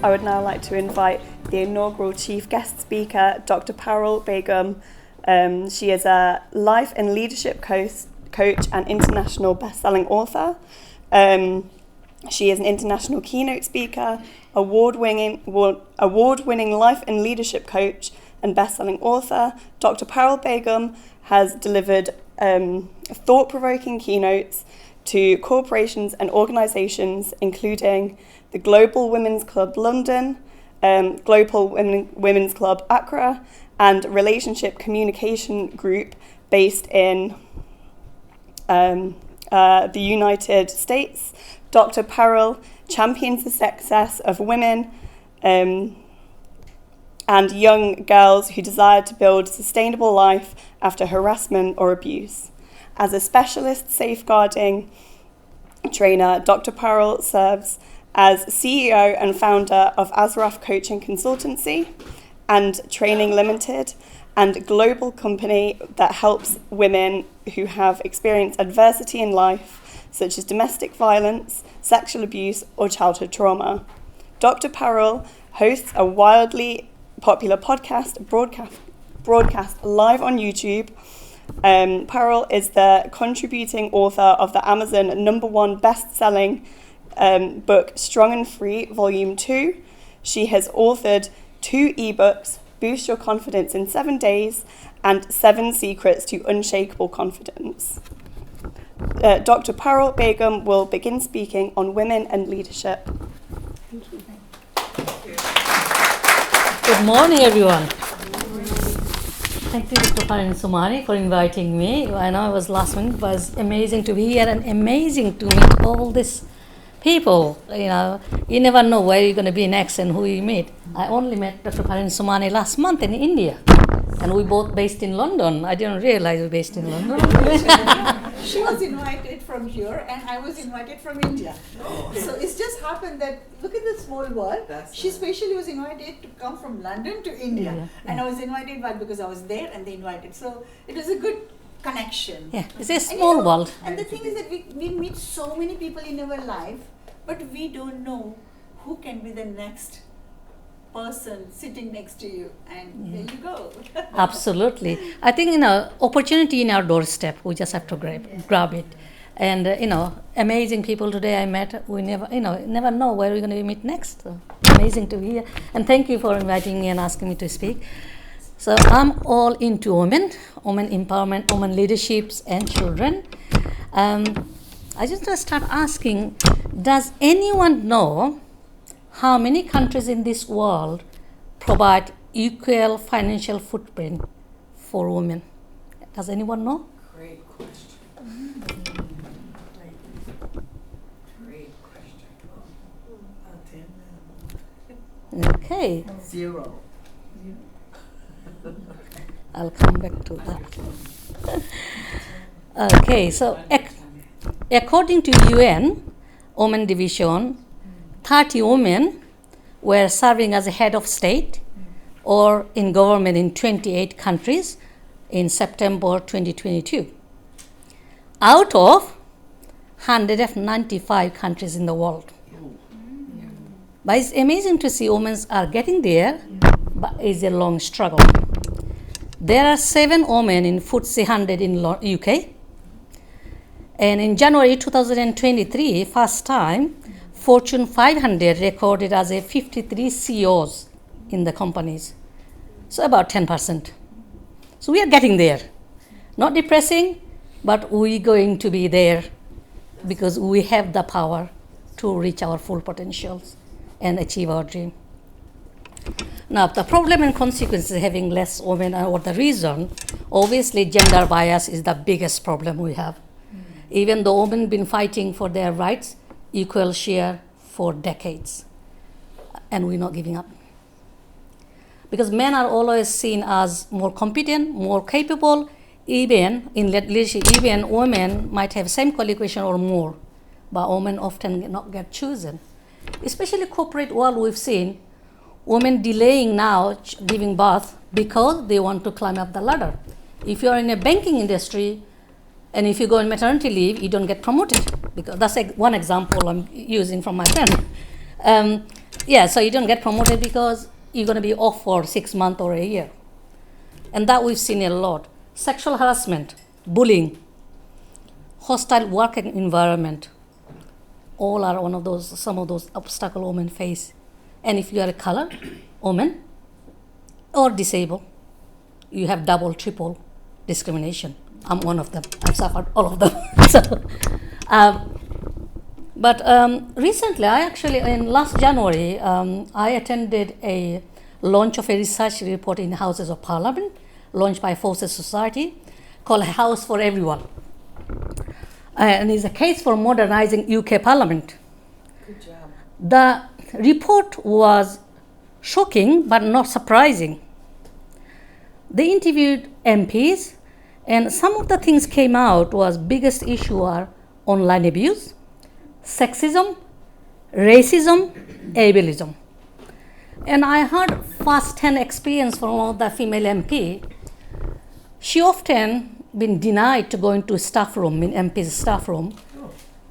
I would now like to invite the inaugural chief guest speaker, Dr. Parul Begum. She is a life and leadership coach and international best-selling author. She is an international keynote speaker, award-winning life and leadership coach and best-selling author. Dr. Parul Begum has delivered thought-provoking keynotes to corporations and organisations, including the Global Women's Club London, Global Women's Club Accra, and Relationship Communication Group based in the United States. Dr. Parul champions the success of women and young girls who desire to build a sustainable life after harassment or abuse. As a specialist safeguarding trainer, Dr. Parul serves as CEO and founder of Azraf Coaching Consultancy and Training Limited, and a global company that helps women who have experienced adversity in life, such as domestic violence, sexual abuse, or childhood trauma. Dr. Parul hosts a wildly popular podcast broadcast live on YouTube. Parul is the contributing author of the Amazon #1 best-selling book, Strong and Free, Volume 2. She has authored 2 ebooks, Boost Your Confidence in 7 Days and 7 Secrets to Unshakable Confidence. Dr. Parul Begum will begin speaking on women and leadership. Thank you. Good morning, everyone. Thank you, Dr. Parul Sumani, for inviting me. I know it was last week. It was amazing to be here and amazing to meet all these people. You never know where you're going to be next and who you meet. I only met Dr. Parul Sumani last month in India, and we both based in London. I didn't realize we were based in London. She was invited from here, and I was invited from India. So it's just happened that, look at this small world. She specially was invited to come from London to India. And I was invited because I was there and they invited. So it was a good connection. Yeah, it's a small world. And the thing is that we meet so many people in our life, but we don't know who can be the next person sitting next to you, and there you go. Absolutely. I think, opportunity in our doorstep, we just have to grab it. And, amazing people today I met. We never know where we're going to meet next. So amazing to be here. And thank you for inviting me and asking me to speak. So I'm all into women empowerment, women leaderships, and children. I just want to start asking, does anyone know how many countries in this world provide equal financial footprint for women? Does anyone know? Great question. Great question. Okay. 0. I'll come back to that. Okay, so according to UN Women Division, 30 women were serving as a head of state or in government in 28 countries in September 2022, out of 195 countries in the world. But it's amazing to see women are getting there, but it's a long struggle. There are 7 women in FTSE 100 in UK. And in January 2023, first time, Fortune 500 recorded as a 53 CEOs in the companies. So about 10%. So we are getting there. Not depressing, but we're going to be there because we have the power to reach our full potentials and achieve our dream. Now, the problem and consequences of having less women, or the reason, obviously gender bias is the biggest problem we have. Even though women have been fighting for their rights, equal share for decades, and we're not giving up. Because men are always seen as more competent, more capable, even in leadership, even women might have same qualification or more, but women often not get chosen. Especially corporate world, we've seen women delaying now giving birth because they want to climb up the ladder. If you're in a banking industry, and if you go on maternity leave, you don't get promoted. Because that's one example I'm using from my friend. Yeah, so you don't get promoted because you're going to be off for 6 months or a year. And that we've seen a lot. Sexual harassment, bullying, hostile working environment, all are some of those obstacles women face. And if you are a colored woman or disabled, you have double, triple discrimination. I'm one of them. I've suffered all of them. But recently, in last January, I attended a launch of a research report in Houses of Parliament, launched by Forces Society, called House for Everyone. And it's a case for modernizing UK Parliament. Good job. The report was shocking but not surprising. They interviewed MPs, and some of the things came out was biggest issue are online abuse, sexism, racism, ableism. And I heard first-hand experience from one of the female MP. She often been denied to go into staff room, in MP's staff room,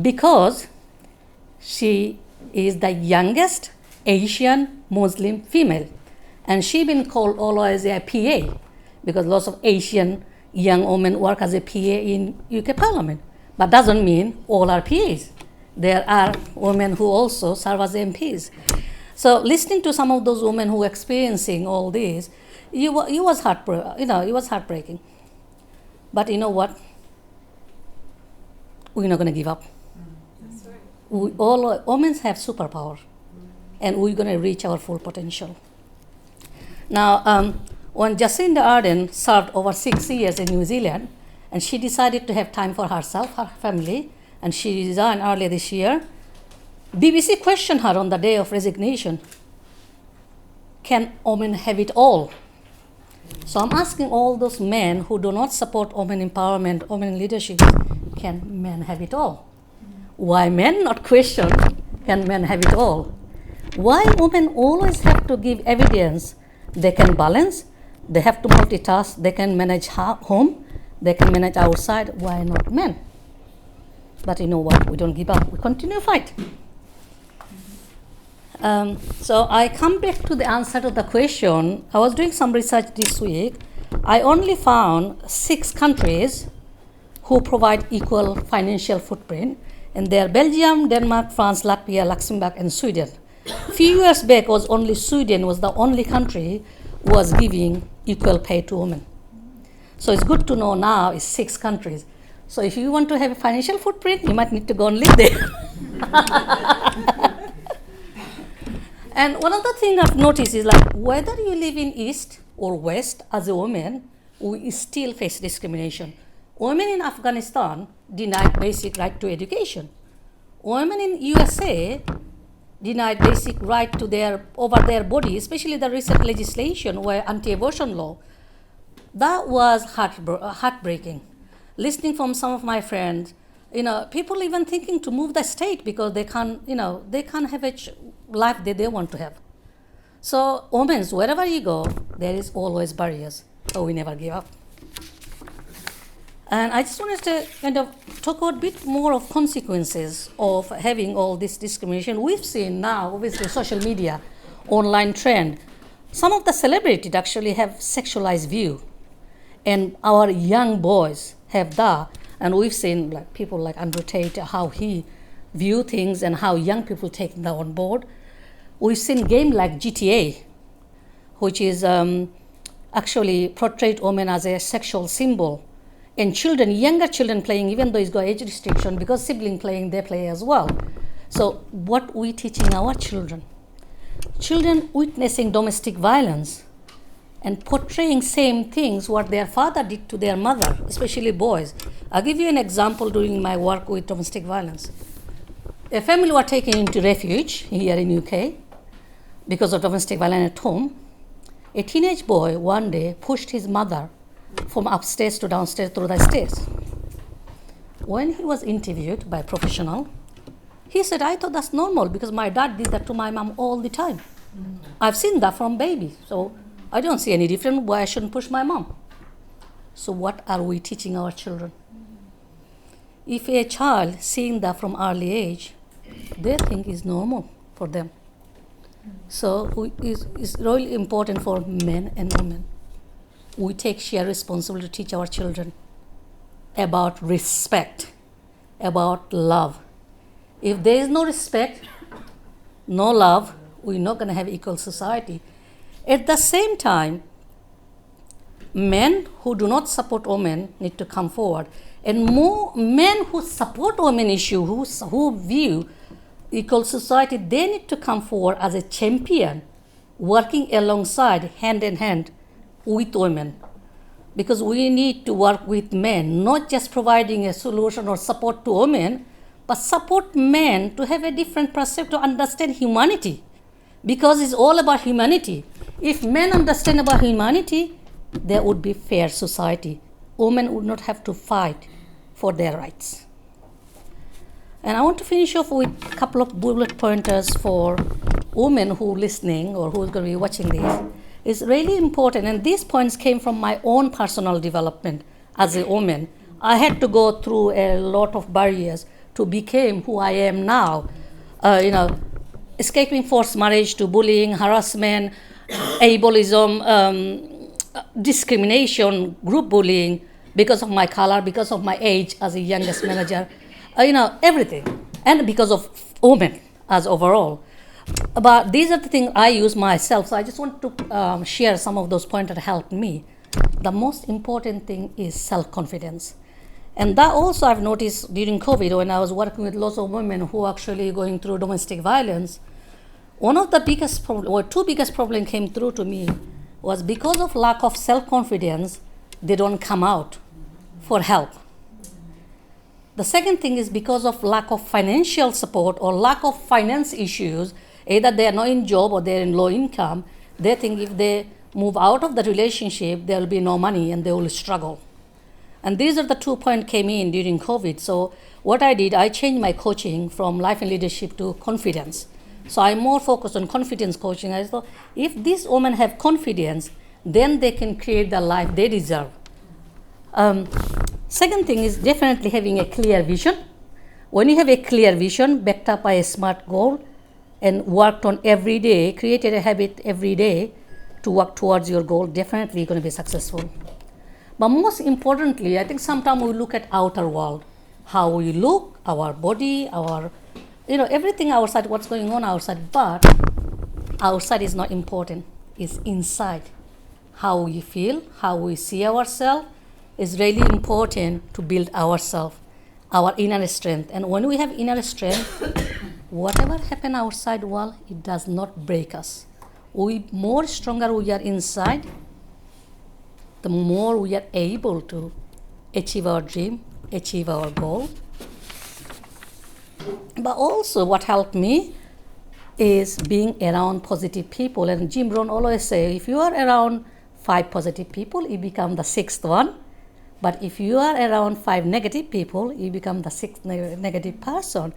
because she is the youngest Asian Muslim female. And she been called always a PA, because lots of Asian young women work as a PA in UK Parliament. But doesn't mean all are PAs. There are women who also serve as MPs. So listening to some of those women who are experiencing all this, it was heartbreaking. But you know what? We're not going to give up. That's right. All women have superpower, and we're going to reach our full potential. Now, when Jacinda Ardern served over 6 years in New Zealand, and she decided to have time for herself, her family, and she resigned earlier this year, BBC questioned her on the day of resignation, can women have it all? So I'm asking all those men who do not support women empowerment, women leadership, can men have it all? Why men not question, can men have it all? Why women always have to give evidence they can balance, they have to multitask, they can manage home, they can manage outside, why not men? But you know what, we don't give up, we continue to fight. So I come back to the answer to the question. I was doing some research this week. I only found 6 countries who provide equal financial footprint, and they are Belgium, Denmark, France, Latvia, Luxembourg, and Sweden. A few years back, Sweden was the only country who was giving equal pay to women. So it's good to know now it's 6 countries. So if you want to have a financial footprint, you might need to go and live there. And one of the things I've noticed is like whether you live in East or West as a woman, we still face discrimination. Women in Afghanistan denied basic right to education. Women in USA denied basic right to over their body, especially the recent legislation where anti-abortion law. That was heartbreaking. Listening from some of my friends, people even thinking to move the state because they can't have a life that they want to have. So women, wherever you go, there is always barriers, so we never give up. And I just wanted to kind of talk about a bit more of consequences of having all this discrimination. We've seen now, obviously, social media, online trend. Some of the celebrities actually have sexualized view, and our young boys have that. And we've seen like people like Andrew Tate, how he view things and how young people take that on board. We've seen game like GTA, which is actually portrayed women as a sexual symbol. And children, younger children playing, even though it's got age restriction, because sibling playing, they play as well. So what we teaching our children? Children witnessing domestic violence and portraying same things what their father did to their mother, especially boys. I'll give you an example during my work with domestic violence. A family were taken into refuge here in UK because of domestic violence at home. A teenage boy one day pushed his mother from upstairs to downstairs through the stairs. When he was interviewed by a professional, he said, I thought that's normal because my dad did that to my mom all the time. I've seen that from baby, so I don't see any difference why I shouldn't push my mom. So what are we teaching our children? If a child seeing that from early age, they think is normal for them. So it's really important for men and women. We take shared responsibility to teach our children about respect, about love. If there is no respect, no love, we're not going to have equal society. At the same time, men who do not support women need to come forward. And more men who support women issue, who view equal society, they need to come forward as a champion, working alongside, hand in hand, with women. Because we need to work with men, not just providing a solution or support to women, but support men to have a different perspective, to understand humanity. Because it's all about humanity. If men understand about humanity, there would be fair society. Women would not have to fight for their rights. And I want to finish off with a couple of bullet pointers for women who are listening or who are going to be watching this. It's really important, and these points came from my own personal development as a woman. I had to go through a lot of barriers to become who I am now. Escaping forced marriage to bullying, harassment, ableism, discrimination, group bullying because of my color, because of my age as a youngest manager, everything. And because of women as overall. But these are the things I use myself. So I just want to share some of those points that helped me. The most important thing is self-confidence. And that also I've noticed during COVID when I was working with lots of women who are actually going through domestic violence. One of the biggest two biggest problems came through to me was because of lack of self-confidence, they don't come out for help. The second thing is because of lack of financial support or lack of finance issues, either they are not in job or they're in low income, they think if they move out of the relationship, there will be no money and they will struggle. And these are the 2 points came in during COVID. So what I did, I changed my coaching from life and leadership to confidence. So I'm more focused on confidence coaching. I thought if these women have confidence, then they can create the life they deserve. Second thing is definitely having a clear vision. When you have a clear vision backed up by a smart goal and worked on every day, created a habit every day to work towards your goal, definitely you're going to be successful. But most importantly, I think sometimes we look at outer world, how we look, our body, our, everything outside, what's going on outside. But outside is not important. It's inside. How we feel, how we see ourselves is really important to build ourselves, our inner strength. And when we have inner strength, whatever happens outside world, it does not break us. We more stronger we are inside, the more we are able to achieve our dream, achieve our goal. But also what helped me is being around positive people. And Jim Rohn always say, if you are around 5 positive people, you become the 6th one. But if you are around 5 negative people, you become the 6th negative person.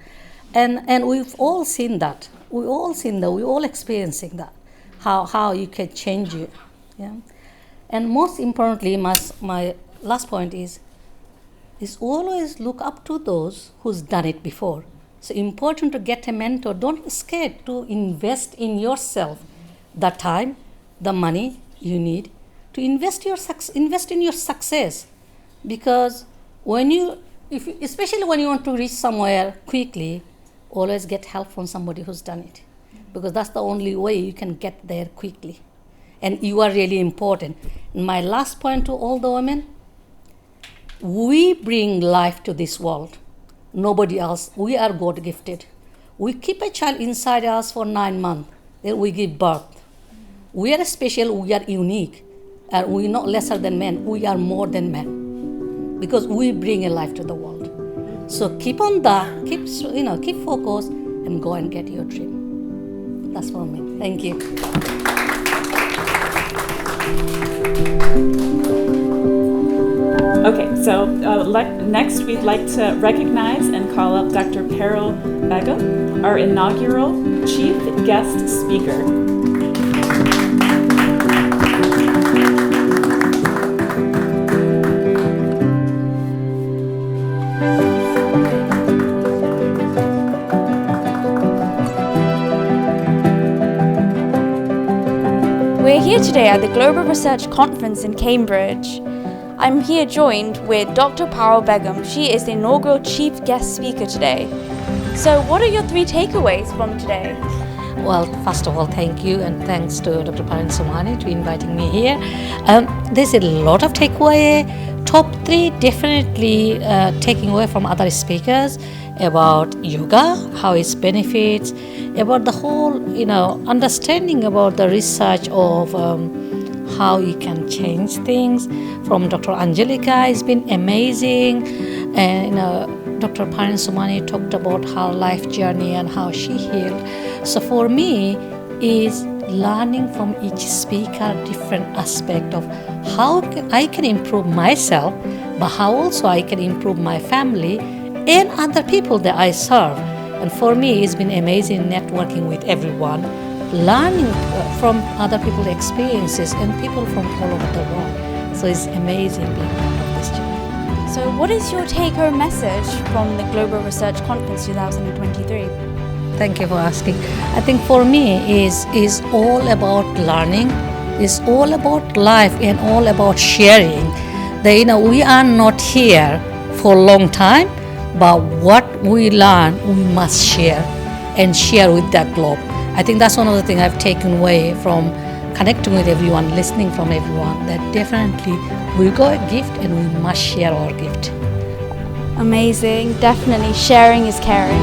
And we've all seen that. We're all experiencing that, how you can change it. Yeah. And most importantly, my last point is always look up to those who's done it before. So important to get a mentor. Don't be scared to invest in yourself the time, the money you need to invest in your success. Because especially when you want to reach somewhere quickly, always get help from somebody who's done it. Because that's the only way you can get there quickly. And you are really important. And my last point to all the women, we bring life to this world. Nobody else. We are God gifted. We keep a child inside us for 9 months. Then we give birth. We are special, we are unique. And we are not lesser than men, we are more than men. Because we bring a life to the world. So keep on that, keep focused and go and get your dream. That's for me. Thank you. Okay, so next we'd like to recognize and call up Dr. Parul Begum, our inaugural chief guest speaker. We're here today at the Global Research Conference in Cambridge. I'm here joined with Dr. Parul Begum. She is the inaugural chief guest speaker today. So what are your 3 takeaways from today? Well, first of all, thank you, and thanks to Dr. Parul Begum to inviting me here. There's a lot of takeaway. Top 3 definitely taking away from other speakers about yoga, how its benefits, about the whole, understanding about the research of how you can change things. From Dr. Angelica, it's been amazing, and Dr. Parul Begum talked about her life journey and how she healed. So for me, is learning from each speaker different aspect of how I can improve myself, but how also I can improve my family and other people that I serve. And for me, it's been amazing networking with everyone, learning from other people's experiences and people from all over the world. So it's amazing being part of this journey. So what is your take-home message from the Global Research Conference 2023? Thank you for asking. I think for me is all about learning, is all about life and all about sharing. That we are not here for a long time, but what we learn we must share and share with that globe. I think that's one of the things I've taken away from connecting with everyone, listening from everyone, that definitely we got a gift and we must share our gift. Amazing. Definitely sharing is caring.